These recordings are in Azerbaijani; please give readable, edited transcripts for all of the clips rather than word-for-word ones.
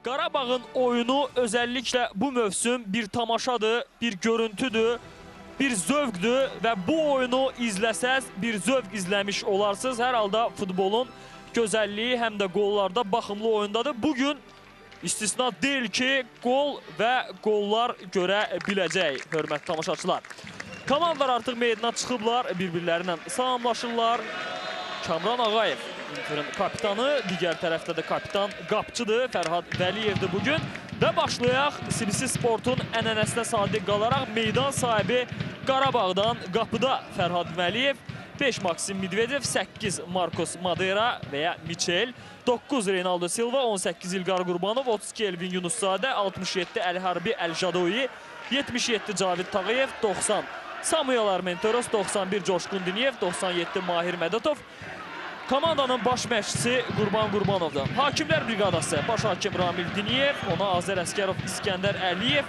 Qarabağın oyunu özellikle bu mövsüm bir tamaşadır, bir görüntüdür, bir zövqdür və bu oyunu izləsəz bir zövq izləmiş olarsınız. Hər halda futbolun gözəlliyi həm də qollarda baxımlı oyundadır. Bugün istisna deyil ki, qol və qollar görə biləcək, hörmətli tamaşaçılar. Komandalar artıq meydana çıxıblar, bir-birlərindən salamlaşırlar. Kamran Ağayev, Inter'in kapitanı, digər tərəfdə də kapitan qapçıdır, Fərhad Vəliyevdir bugün. Və başlayaq CBC Sportun ənənəsinə sadiq qalaraq meydan sahibi Qarabağdan qapıda Fərhad Vəliyev, 5 Maksim Medvedev, 8 Marcos Madeira və ya Michel, 9 Reynaldo Silva, 18 İlqar Qurbanov, 32 Elvin Yunuszadə, 67 Əlhərbi Əljadoyi, 77 Cavid Tağıyev, 90 Samuel Armenteros, 91 Coşqun Diniyev, 97 Mahir Mədətov. Komandanın baş məşqçisi Qurban Qurbanovdur. Hakimlər briqadası baş hakim Ramil Diniyev, ona Azər Əskərov, İskəndər Əliyev,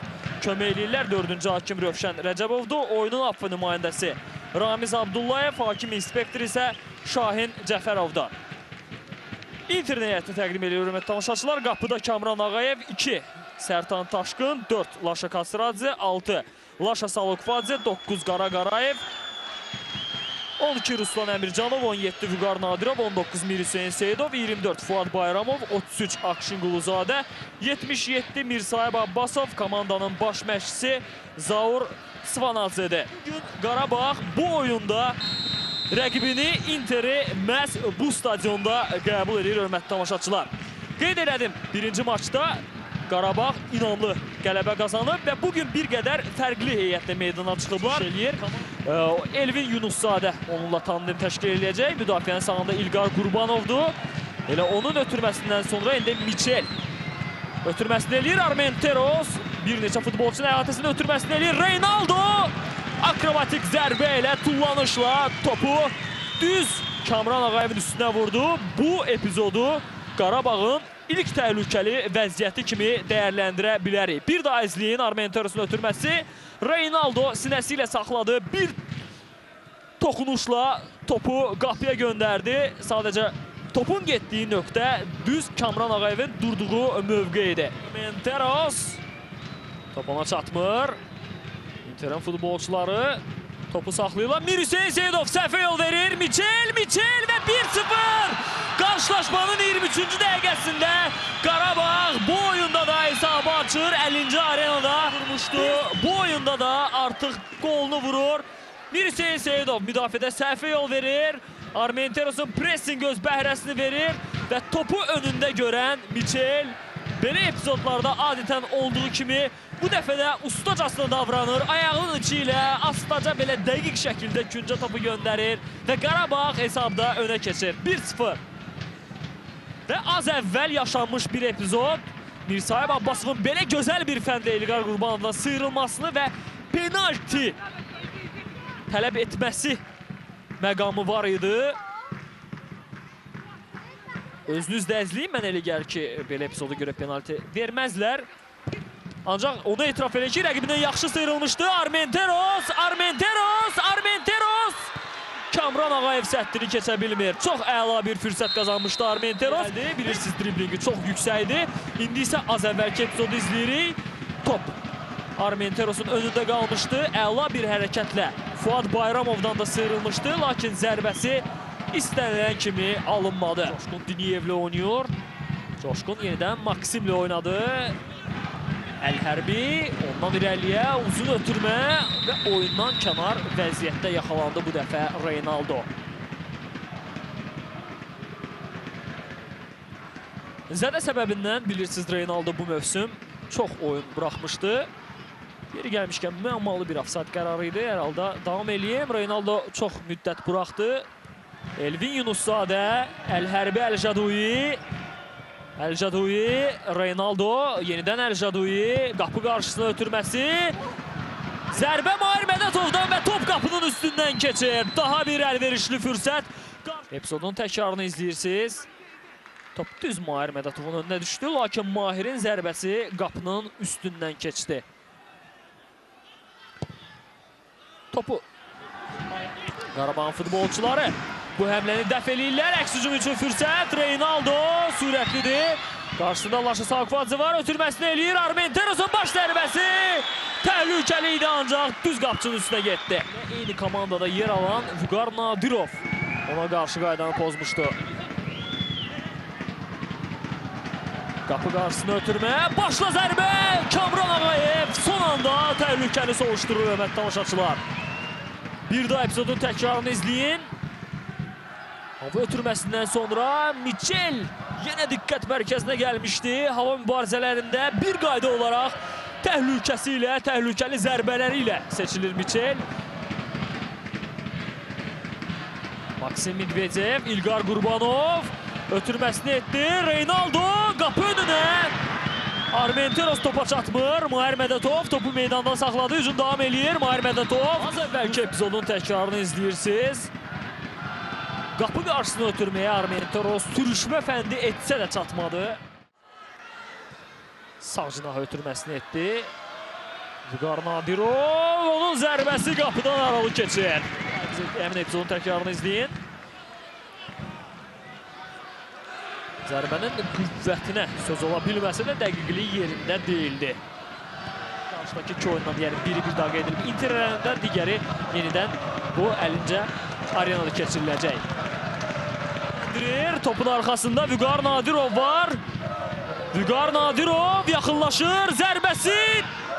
köməklilər 4-cü hakim Rövşən Rəcəbovdur. Oyunun affı nümayəndəsi Ramiz Abdullayev, hakim inspektor isə Şahin Cəfərovdur. İnternet heyətini təqdim edir, hörmətli tamaşaçılar. Qapıda Kamran Ağayev, 2 Sərtan Taşqın, 4 Laşa Kasradze, 6 Laşa Salokvadze, 9 Qara Qarayev, 12 Ruslan Əmircanov, 17 Vüqar Nadirov, 19 Mir Hüseyin Seyidov, 24 Fuad Bayramov, 33 Akşin Quluzadə, 77 Mirsayib Abbasov, komandanın baş məşqçisi Zaur Svanadzedir. Bugün Qarabağ bu oyunda rəqibini Interi məhz bu stadionda qəbul edir, hörmətli tamaşaçılar. Qeyd elədim, birinci maçda Qarabağ inanlı qələbə qazanıb və bugün bir qədər fərqli heyətlə meydana çıxıblar. Elvin Yunuszadə onunla tandem təşkil edəcək. Müdafiənin sağında İlqar Qurbanovdur. Elə onun ötürməsindən sonra indi Michel ötürməsini eləyir. Armenteros bir neçə futbolçunun əhatəsini ötürməsini eləyir. Reynaldo akrobatik zərbə ilə, tullanışla topu düz Kamran Ağayevin üstünə vurdu. Bu epizodu Qarabağın İlk təhlükəli vəziyyəti kimi dəyərləndirə bilərik. Bir daha izləyin Armenterosun ötürməsi. Reynaldo sinəsi ilə saxladı. Bir toxunuşla topu qapıya göndərdi. Sadəcə topun getdiyi nöqtə düz Kamran Ağayevin durduğu mövqe idi. Armenteros top ona çatmır. Inter'in futbolçuları topu saxlayırlar. Mir Hüseyin Seyidov səhvə yol verir. Michel və 1-0. Qarşılaşmanın 23-cü dəqiqəsində Qarabağ bu oyunda da hesabı açır. 50-ci arenada vurmuşdu. Bu oyunda da artıq qolunu vurur. Mir Hüseyin Seyidov müdafiədə səhvə yol verir. Armenteros'un pressing göz bəhrəsini verir və topu önündə görən Michel belə epizodlarda adətən olduğu kimi bu dəfə də ustacasına davranır. Ayağının içi ilə astaca belə dəqiq şəkildə küncə topu göndərir və Qarabağ hesabda önə keçir. 1-0. Və az əvvəl yaşanmış bir epizod. Mirsayib Abbasovun belə gözəl bir fəndə İlqar Qurbanovdan sıyrılmasını və penalti tələb etməsi məqamı var idi. Özünüz də izləyin, mən elə gəlir ki, belə epizoda görə penalti verməzlər. Ancaq onu etiraf edir ki, rəqibindən yaxşı sıyrılmışdı. Armenteros! Kamran Ağayev səttini keçə bilmir. Çox əla bir fürsət qazanmışdı Armenteros. Bilirsiniz, driblingi çox yüksəkdir. İndi isə az əvvəlki epizodu izləyirik. Top Armenteros'un önündə qalmışdı. Əla bir hərəkətlə Fuad Bayramovdan da sıyrılmışdı. Lakin zərbəsi istənilən kimi alınmadı. Coşqun Diniyevlə oynayır. Coşqun yenidən Maksimlə oynadı. Əlhərbi ondan irəliyə uzun ötürmə və oyundan kənar vəziyyətdə yaxalandı bu dəfə Reynaldo. Zədə səbəbindən bilirsiniz Reynaldo bu mövsüm çox oyun buraxmışdı. Yeri gəlmişkən müəmmalı bir ofsayd qərarı idi. Hər halda davam eləyəm. Reynaldo çox müddət buraxdı. Elvin Yunuszadə, Əlhərbi Əljadoyi. Reynaldo, yenidən Əljadoyi, qapı qarşısına ötürməsi. Zərbə Mahir Mədətovdan və top qapının üstündən keçir. Daha bir əlverişli fürsət. Epizodun təkrarını izləyirsiniz. Top düz Mahir Mədətovun önünə düşdü, lakin Mahirin zərbəsi qapının üstündən keçdi. Topu Qarabağın futbolçuları bu həmləni dəf eləyirlər. Əks hücum üçün fürsət. Reynaldo sürətlidir. Qarşısında Laşa Sakvadze var, ötürməsini eləyir. Armenterosun baş zərbəsi təhlükəli idi, ancaq düz qapçının üstünə getdi. Eyni komandada yer alan Vüqar Nadirov ona qarşı qaydanı pozmuşdu. Qapı qarşısını ötürmə, başla zərbə, Kamran Ağayev son anda təhlükəni soğuşdurur, hörmətli tamaşaçılar. Bir daha epizodun təkrarını izləyin. Hava ötürməsindən sonra Michel yenə diqqət mərkəzinə gəlmişdi. Hava mübarizələrində bir qayda olaraq təhlükəsiyle, təhlükəli zərbələri ilə seçilir Michel. Maksim Medvedev, İlqar Qurbanov ötürməsini etdi. Reynaldo qapı önünə. Armenteros topa çatmır. Mahir Mədətov topu meydanda saxladı. Hücum davam eləyir. Mahir Mədətov. Az əvvəlki epizodun təkrarını izləyirsiniz. Qapı qarşısını ötürməyə Armenteros sürüşmə fəndi etsə də çatmadı. Sağ cinaha ötürməsini etdi. Vüqar Nadirov, onun zərbəsi qapıdan aralı keçir. Həmin epizodun təkrarını izləyin. Zərbənin qüvvətinə söz ola bilməsə də dəqiqliyi yerində deyildi. Qarşıdakı iki oyundan yəni biri bir daha qeyd edilib. Inter ərəndə, digəri yenidən bu 50-cə arenada keçiriləcək. Topun arxasında Vüqar Nadirov var. Vüqar Nadirov yaxınlaşır. Zərbəsi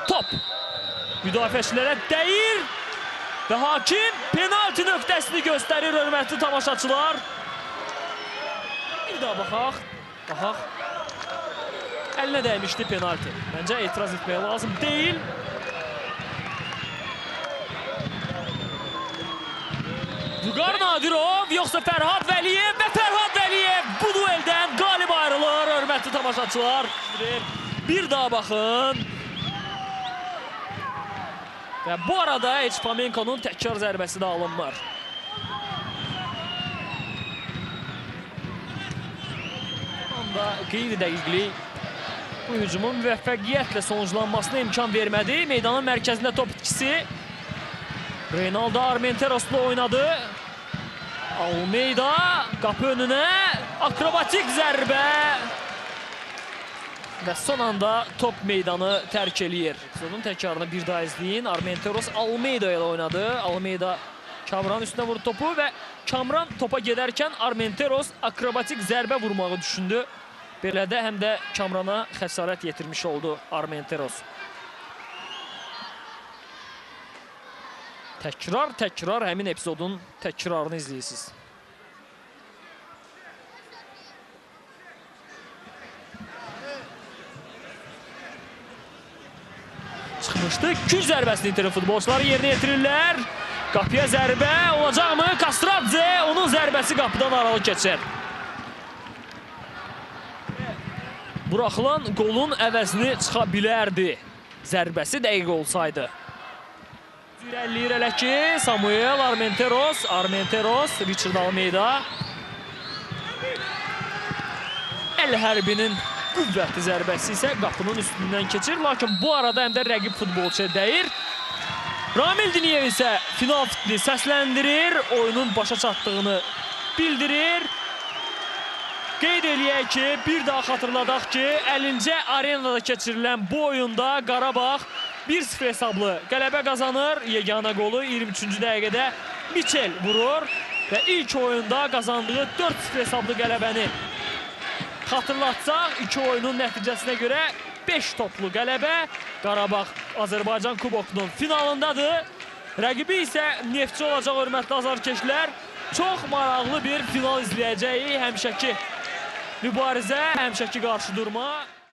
top. Müdafiəçilərə dəyir. Və hakim penalti nöqtəsini göstərir, hörmətli tamaşaçılar. Bir daha baxaq. Baxaq. Əlinə dəymişdi penalti. Məncə etiraz etməyə lazım deyil. Vüqar Nadirov, yoxsa Fərhad Vəliyev və Fərhad Vəliyev bu dueldən qalib ayrılır, hörmətli tamaşaçılar. Bir daha baxın. Və bu arada Eçpamenkonun təkrar zərbəsi də alınmır. Anda qeyri-dəqiqlik bu hücumun müvəffəqiyyətlə sonuclanmasına imkan vermədi. Meydanın mərkəzində top itkisi. Reynaldo Armenteros'la oynadı. Almeida qapı önünə akrobatik zərbə. Və son anda top meydanı tərk eləyir. Epizodun təkrarını bir daha izləyin. Armenteros Almeida ilə oynadı. Almeida Kamranın üstünə vurdu topu və Kamran topa gedərkən Armenteros akrobatik zərbə vurmağı düşündü. Belə də həm də Kamrana xəsarət yetirmiş oldu Armenteros. Təkrar həmin epizodun təkrarını izləyirsiniz. Çıxmışdı. Güc zərbəsini itirir futbolçuları yerinə yetirirlər. Qapıya zərbə olacaqmı? Kastradze, onun zərbəsi qapıdan aralı keçir. Buraxılan qolun əvəzini çıxa bilərdi. Zərbəsi dəqiq olsaydı. İrəliyir elə ki, Samuel Armenteros, Richard Almeida. Əl hərbinin qüvvətli zərbəsi isə qapının üstündən keçir. Lakin bu arada həm də rəqib futbolçuya dəyir. Ramil Diniyev isə final fitni səsləndirir, oyunun başa çatdığını bildirir. Qeyd eləyək ki, bir daha xatırladaq ki, 50-ci arenada keçirilən bu oyunda Qarabağ 1-0 hesablı qələbə qazanır. Yeganə qolu 23-cü dəqiqədə Michel vurur və ilk oyunda qazandığı 4-0 hesablı qələbəni xatırlatsaq, iki oyunun nəticəsinə görə 5 toplu qələbə. Qarabağ Azərbaycan Kubokunun finalındadır. Rəqibi isə Neftçi olacaq, hörmətli azarkeşlər. Çox maraqlı bir final izləyəcəyik. Həmişəki mübarizə, həmişəki qarşıdurma.